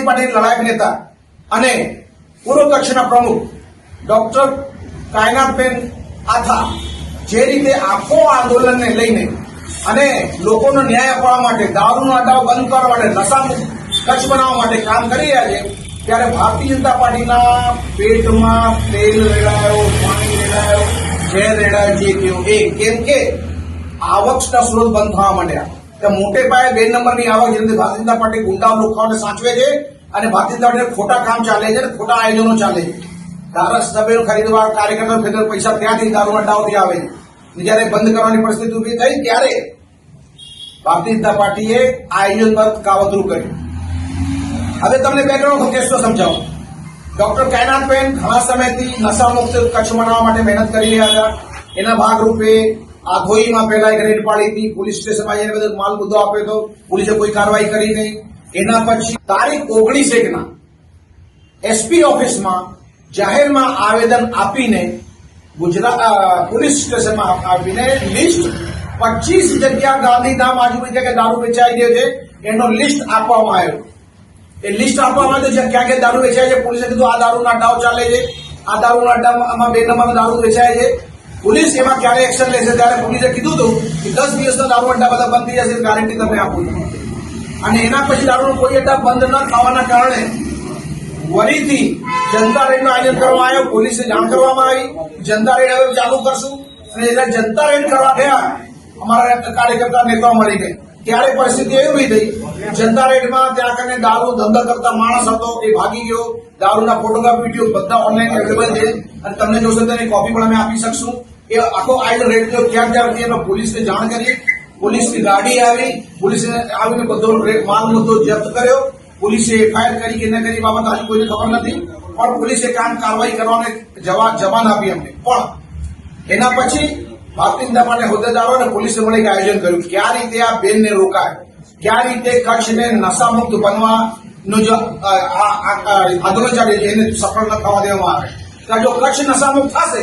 પાર્ટીના લડાયક નેતા અને પૂર્વ કચ્છના પ્રમુખ ડોક્ટર કાયનાતબેન આથા જે રીતે આખો આંદોલનને લઈને અને લોકોનો ન્યાય અપાવવા માટે, દારૂનો અડ્ડાઓ બંધ કરવા માટે, નશામુક્ત કચ્છ બનાવવા માટે કામ કરી રહ્યા છે, ત્યારે ભારતીય જનતા પાર્ટીના પેટમાં તેલ રેડાયો, પાણી રેડાયો, ઝેર રેડાયો, જે થયું એ કેમ કે આવકના સ્ત્રોત બંધ થવા માંડ્યા. મોટે પાયે 2 નંબરની આવક જેને ભારતીય જનતા પાર્ટી ગુંડા લોકોને સાચવે છે અને ભારતીય જનતા પાર્ટી ખોટા કામ ચાલે છે અને ખોટા આયોજનો ચાલે છે. ધારાસભ્યો ખરીદવા, કાર્યકર્તા ખરીદવા પૈસા ત્યાંથી દારૂના અડ્ડાઓથી આવે છે. જયારે બંધ કરવાની પરિસ્થિતિ ઉભી થઈ ત્યારે ભારતીય જનતા પાર્ટીએ આયોજનબદ્ધ કાવતરું કર્યું. હવે તમને બેકગ્રાઉન્ડ કેસો સમજાવું. ડોક્ટર કાયનાતબેન ઘણા સમયથી નશામુક્ત કચ્છ બનાવવા માટે મહેનત કરી રહ્યા હતા. એના ભાગરૂપે આધોઈમાં પહેલા એક રેડ પાડી હતી, પોલીસ સ્ટેશનમાં એને બધો માલ મુદ્દો આપ્યો હતો, પોલીસે કોઈ કાર્યવાહી કરી નહીં. એના પછી તારીખ 19/1 એસપી ઓફિસમાં જાહેરમાં આવેદન આપીને ગુજરાત પોલીસ સ્ટેશનમાં આપીને લિસ્ટ 25 જગ્યા ગાંધીધામ આજુબાજુ કે દારૂ વેચાઈ ગયો છે એનો લિસ્ટ આપવામાં આવ્યો. એ લિસ્ટ આપવામાં આવ્યું છે ક્યાં ક્યાં દારૂ વેચાય છે. પોલીસે કીધું આ દારૂના અડ્ડાઓ ચાલે છે, આ દારૂના અડ્ડામાં 2 નંબરના દારૂ વેચાય છે. પોલીસ એમાં ક્યારે એક્શન લેશે ત્યારે પોલીસે કીધું હતું કે 10 દિવસના દારૂ અડ્ડા બધા બંધ થઈ જશે, ગારંટી તમને આપું છું. અને એના પછી દારૂનો કોઈ અડ્ડા બંધ ન થવાના કારણે ફરીથી જનતા રેડનું આયોજન કરવામાં આવ્યું. પોલીસને જાણ કરવામાં આવી, જનતા રેડ હવે ચાલુ કરશું. અને એટલે જનતા રેડ કરવા ગયા અમારા કાર્યકર્તા નેતાઓ મળી ગઈ ત્યારે પરિસ્થિતિ એવી થઈ, જનતા રેડમાં ત્યાં કને દારૂ ધંધા કરતા માણસ હતો એ ભાગી ગયો. દારૂના ફોટોગ્રાફ, વિડીયો બધા ઓનલાઈન અવેલેબલ છે અને તમને જોશો તો એની કોપી પણ અમે આપી શકશું. એ આખો આયોજન રેડ થયો ક્યાં ક્યાંથી અમે પોલીસને જાણ કરી. પોલીસની ગાડી આવી, પોલીસે આવીને બધો માલ મુદ્દો જપ્ત કર્યો. પોલીસે એફઆઈઆર કરી કે ન કરી બાબત આજે કોઈને ખબર નથી, પણ પોલીસે કાર્યવાહી કરવાને જવાન આપી અમને. પણ એના પછી ભારતીય જનતા પાર્ટી હોદ્દેદારો અને પોલીસે મળે એક આયોજન કર્યું. કયા રીતે આ બેનને રોકાય, કયા રીતે કચ્છને નશામુક્ત બનવાનું જો આંદોલન ચાલે છે એને સફળ ન થવા દેવામાં આવે. જો કચ્છ નશામુક્ત થશે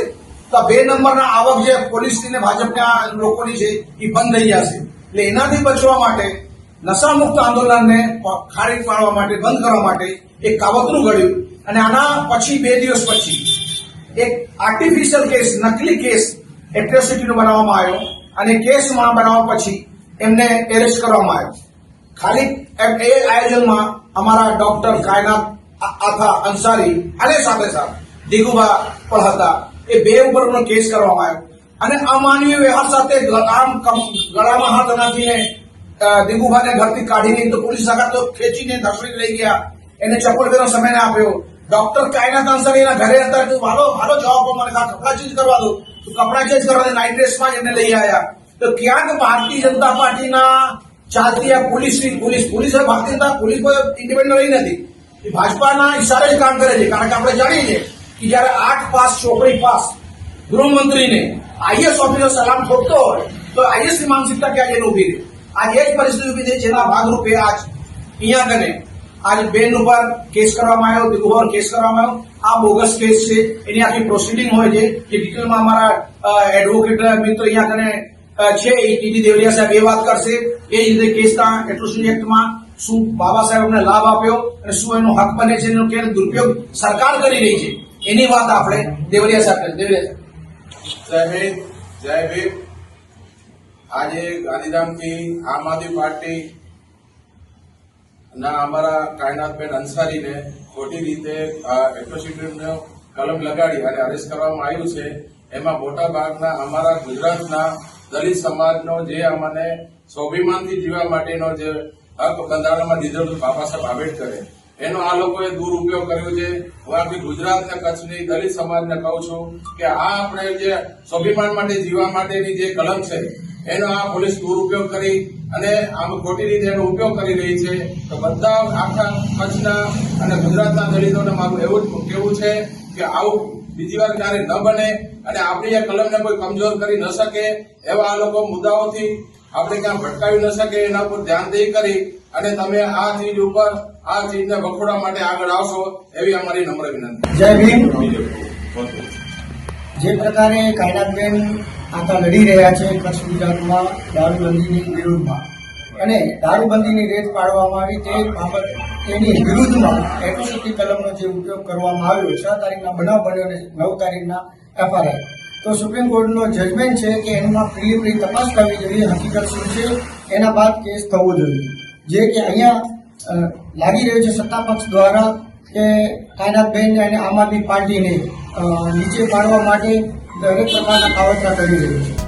તો 2 નંબરના આવક જે પોલીસની ને ભાજપના લોકોની છે એ બંધ થઈ જશે. એટલે એનાથી બચવા માટે નશામુક્ત આંદોલનને ખારીજ પાડવા માટે, બંધ કરવા માટે એક કાવતરું ઘડ્યું. અને આના પછી 2 દિવસ પછી એક આર્ટિફિશિયલ કેસ, નકલી કેસ એટ્રોસિટીનો બનાવવામાં આવ્યો અને કેસમાં બનાવવા પછી એમને એરેસ્ટ કરવામાં આવ્યો. ખાલી એ આયોજનમાં અમારા ડોક્ટર કાયનાત આથા અંસારી અને સાથે દિગુભા પણ હતા. એ 2 ઉપરનો કેસ કરવામાં આવ્યો અને અમાનવીય વ્યવહાર સાથે આમ ગળામાં હાથ નાખીને દિગુભાને ઘરથી કાઢીને તો પોલીસ આગળ તો ખેંચીને ધસડીને લઈ ગયા. એને ચપ્પલ ફેરનો સમય આપ્યો. ડોક્ટર કાયનાત અંસારી એના ઘરે હતા. ભાલો જવાબ મને કપડા ચેન્જ કરવા દો, કપડા ચેન્જ કરવા નાઇટ ડ્રેસમાં જ એમને લઈ આવ્યા. તો ક્યાંક ભારતીય જનતા પાર્ટીના ચાલતી આ police Bharatiya Janata police independent રહી નથી, એ ભાજપાના ઇશારે જ કામ કરે છે. કારણ કે આપણે જાણીએ છીએ કે જયારે 8 પાસ છોકરી પાસ ગૃહમંત્રીને આઈએસ ઓફિસર સલામ ઠોકતો હોય તો આઈએસ ની માનસિકતા ક્યાં જઈને ઉભી રહી. આજે જ પરિસ્થિતિ ઉભી થઈ, જેના ભાગરૂપે આજ અહીંયા કને આજ બેન ઉપર કેસ કરવામાં આવ્યો, દિગુભા પર કેસ કરવામાં આવ્યો. આ બોગસ કેસ છે, એની આખી પ્રોસિડિંગ હોય છે જે ડિટેલમાં અમારા એડવોકેટ મિત્ર અહીંયા કને છે એ ટીડી દેવરિયા સાહેબ એ વાત કરશે. એ જ રીતે કેસના એટ્રોસિટી એક્ટમાં શું બાબા સાહેબને લાભ આપ્યો અને શું એનો હક બને છે, એનો કેનો દુરુપયોગ સરકાર કરી રહી છે, એની વાત આપણે દેવરિયા સાહેબ કરીએ. દેવરિયા સાહેબ, જય ભીમ. આજે ગાંધીધામથી આમ આદમી પાર્ટી ના અમારા કાયનાતબેન અંસારીને ખોટી રીતે એટ્રોસિટીનો કલમ લગાડી અને અરેસ્ટ કરવામાં આવ્યું છે. એમાં મોટા ભાગના અમારા ગુજરાતના દલિત સમાજનો જે અમને સ્વાભિમાનથી જીવવા માટેનો જે હક બંધારણમાં દીધો હતો બાબા સાહેબ આંબેડકરે, એનો આ લોકોએ દુરુપયોગ કર્યો છે. હું આખી ગુજરાતના કચ્છની દલિત સમાજને કહું છું કે આ આપણે જે સ્વાભિમાન માટે જીવવા માટેની જે કલમ છે એનો આ પોલીસ દુરુપયોગ કરી અને આમ ખોટી રીતે એનો ઉપયોગ કરી રહી છે. તો બધા આખા કચ્છના અને ગુજરાતના દલિતોને મારું એવું જ કહેવું છે કે આવું બીજી વાર ક્યારે ન બને અને આપણી આ કલમને કોઈ કમજોર કરી ન શકે એવા આ લોકો મુદ્દાઓથી આપણે ક્યાં ભટકાવી ન શકે એના પર ધ્યાન દઈ કરી અને તમે આ ચીજ ઉપર આ ચીજને વખોડવા માટે આગળ આવશો એવી અમારી નમ્ર વિનંતી. જય ભીમ. જે પ્રકારે કાયનાતબેન આતા લડી રહ્યા છે કચ્છ ગુજરાતમાં દારૂબંધીની વિરુદ્ધમાં, અને દારૂબંધીની રેત પાડવામાં આવી તે બાબત તેની વિરુદ્ધમાં એટ્રોસિટી કલમનો જે ઉપયોગ કરવામાં આવ્યો 6 તારીખના બનાવ બન્યો અને 9 તારીખના FRI. તો સુપ્રીમ કોર્ટનો જજમેન્ટ છે કે એમાં પ્રિલિમિનરી તપાસ કરવી જોઈએ, હકીકત શું છે એના બાદ કેસ થવો જોઈએ. જે કે અહીંયા લાગી રહ્યું છે સત્તા પક્ષ દ્વારા કે કાયનાતબેન અને આમ આદમી પાર્ટીને નીચે પાડવા માટે દરેક પ્રકારના કાવતરા કરી રહ્યું છે.